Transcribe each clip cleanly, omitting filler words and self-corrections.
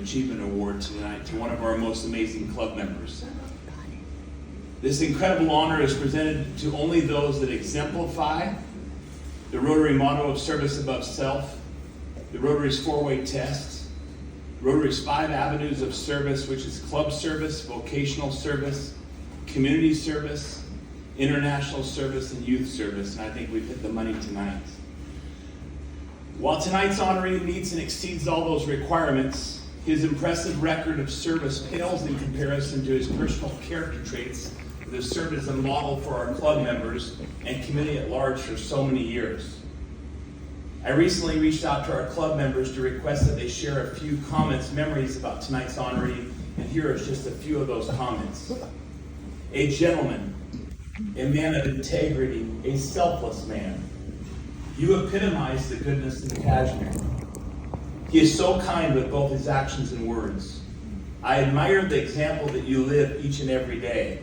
Achievement Award tonight to one of our most amazing club members. This incredible honor is presented to only those that exemplify the Rotary motto of service above self, the Rotary's four-way test, Rotary's 5 avenues of service, which is club service, vocational service, community service, international service, and youth service. And I think we've hit the money tonight. While tonight's honoree meets and exceeds all those requirements, his impressive record of service pales in comparison to his personal character traits that have served as a model for our club members and community at large for so many years. I recently reached out to our club members to request that they share a few comments, memories about tonight's honoree, and here is just a few of those comments. A gentleman, a man of integrity, a selfless man. You epitomize the goodness in Kashmir. He is so kind with both his actions and words. I admire the example that you live each and every day.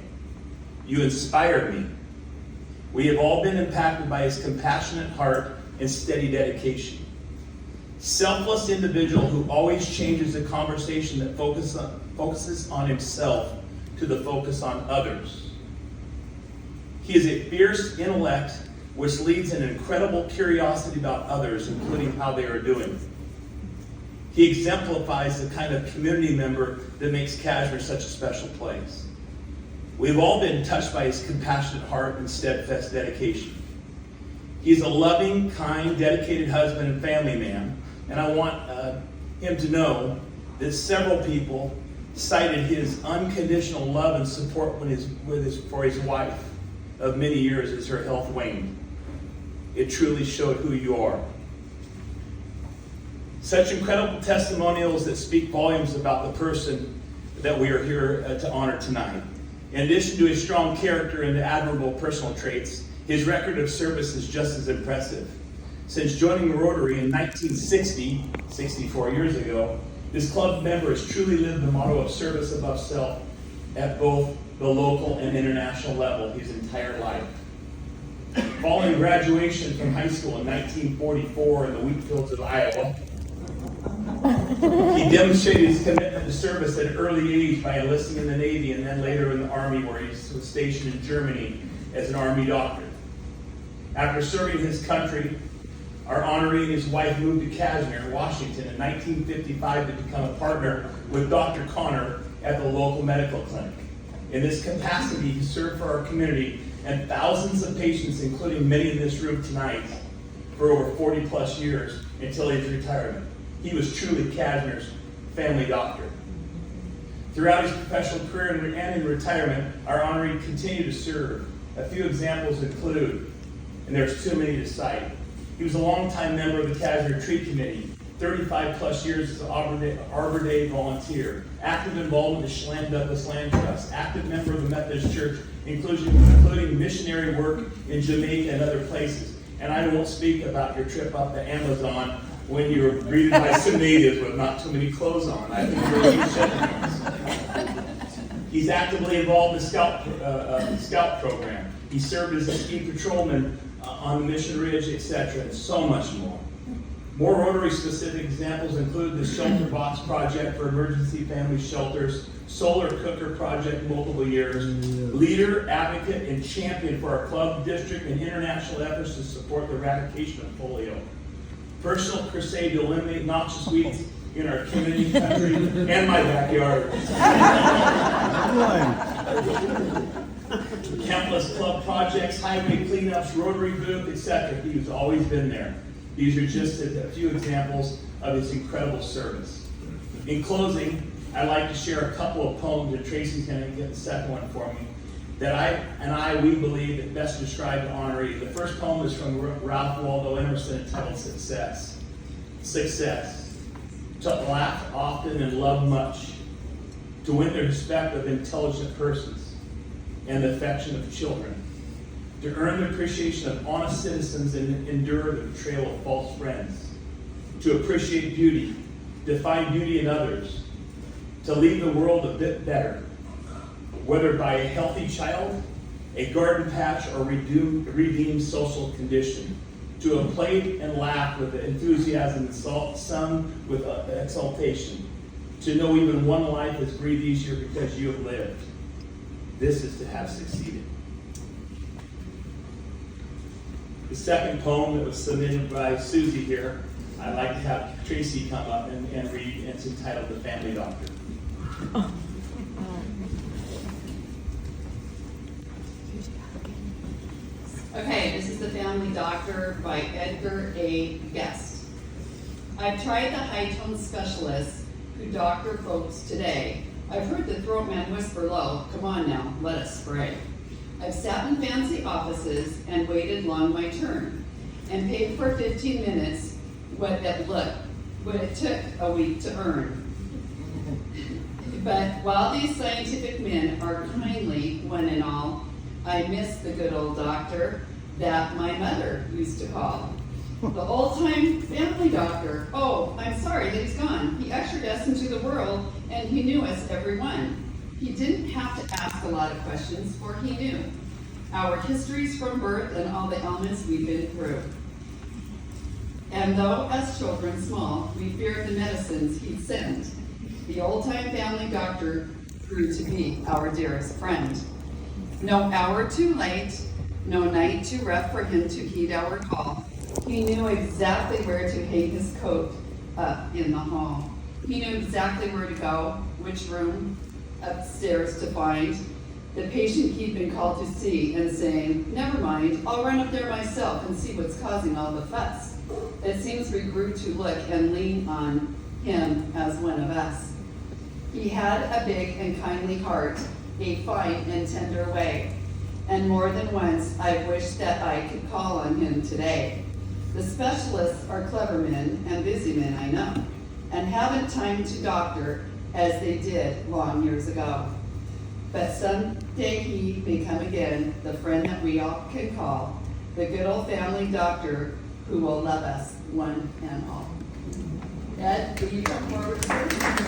You inspire me. We have all been impacted by his compassionate heart and steady dedication. Selfless individual who always changes the conversation that focuses on himself to the focus on others. He is a fierce intellect which leads an incredible curiosity about others, including how they are doing. He exemplifies the kind of community member that makes Kashmir such a special place. We've all been touched by his compassionate heart and steadfast dedication. He's a loving, kind, dedicated husband and family man, and I want him to know that several people cited his unconditional love and support for his wife of many years as her health waned. It truly showed who you are. Such incredible testimonials that speak volumes about the person that we are here to honor tonight. In addition to his strong character and admirable personal traits, his record of service is just as impressive. Since joining Rotary in 1960, 64 years ago, this club member has truly lived the motto of service above self at both the local and international level his entire life. Following graduation from high school in 1944 in the wheat fields of Iowa, he demonstrated his commitment to service at an early age by enlisting in the Navy and then later in the Army, where he was stationed in Germany as an Army doctor. After serving his country, our honoree and his wife moved to Kashmir, Washington in 1955 to become a partner with Dr. Connor at the local medical clinic. In this capacity, he served for our community and thousands of patients, including many in this room tonight, for over 40 plus years until his retirement. He was truly Kashmir's family doctor. Throughout his professional career and in retirement, our honoree continued to serve. A few examples include, and there's too many to cite, he was a longtime member of the Kashmir Tree Committee, 35 plus years as an Arbor Day volunteer, active involvement with the Schlam Douglas Land Trust, active member of the Methodist Church, including missionary work in Jamaica and other places. And I won't speak about your trip up the Amazon when you were greeted by some natives with not too many clothes on. I think really He's actively involved in the Scout program. He served as a ski patrolman on the Mission Ridge, etc., and so much more. More Rotary-specific examples include the Shelter Box Project for emergency family shelters, Solar Cooker Project multiple years, leader, advocate, and champion for our club, district, and international efforts to support the eradication of polio. Personal crusade to eliminate noxious weeds in our community, country, and my backyard. Countless club projects, highway cleanups, Rotary booth, etc. He's always been there. These are just a few examples of his incredible service. In closing, I'd like to share a couple of poems, and Tracy's going to get the second one for me, that we believe that best describe the honoree. The first poem is from Ralph Waldo Emerson, entitled Success. Success. To laugh often and love much. To win the respect of intelligent persons and the affection of children. To earn the appreciation of honest citizens and endure the betrayal of false friends. To appreciate beauty. To find beauty in others. To leave the world a bit better. Whether by a healthy child, a garden patch, or redeemed social condition. To have played and laughed with enthusiasm and sung with exultation. To know even one life has breathed easier because you have lived. This is to have succeeded. The second poem that was submitted by Susie here, I'd like to have Tracy come up and read. It's entitled The Family Doctor. Okay, this is The Family Doctor by Edgar A. Guest. I've tried the high-tone specialists who doctor folks today. I've heard the throat man whisper low, "Come on now, let us spray." I've sat in fancy offices and waited long my turn, and paid for 15 minutes what it took a week to earn. But while these scientific men are kindly one and all, I miss the good old doctor that my mother used to call. The old-time family doctor. Oh, I'm sorry that he's gone. He ushered us into the world, and he knew us every one. He didn't have to ask a lot of questions, for he knew our histories from birth and all the ailments we've been through. And though as children small, we feared the medicines he'd send, the old-time family doctor grew to be our dearest friend. No hour too late, no night too rough for him to heed our call. He knew exactly where to hang his coat up in the hall. He knew exactly where to go, which room upstairs to find the patient he'd been called to see, and saying, "Never mind, I'll run up there myself and see what's causing all the fuss." It seems we grew to look and lean on him as one of us. He had a big and kindly heart, a fine and tender way, and more than once I've wished that I could call on him today. The specialists are clever men and busy men, I know, and haven't time to doctor as they did long years ago. But someday he may come again, the friend that we all can call, the good old family doctor who will love us one and all. Ed, will you come forward, sir?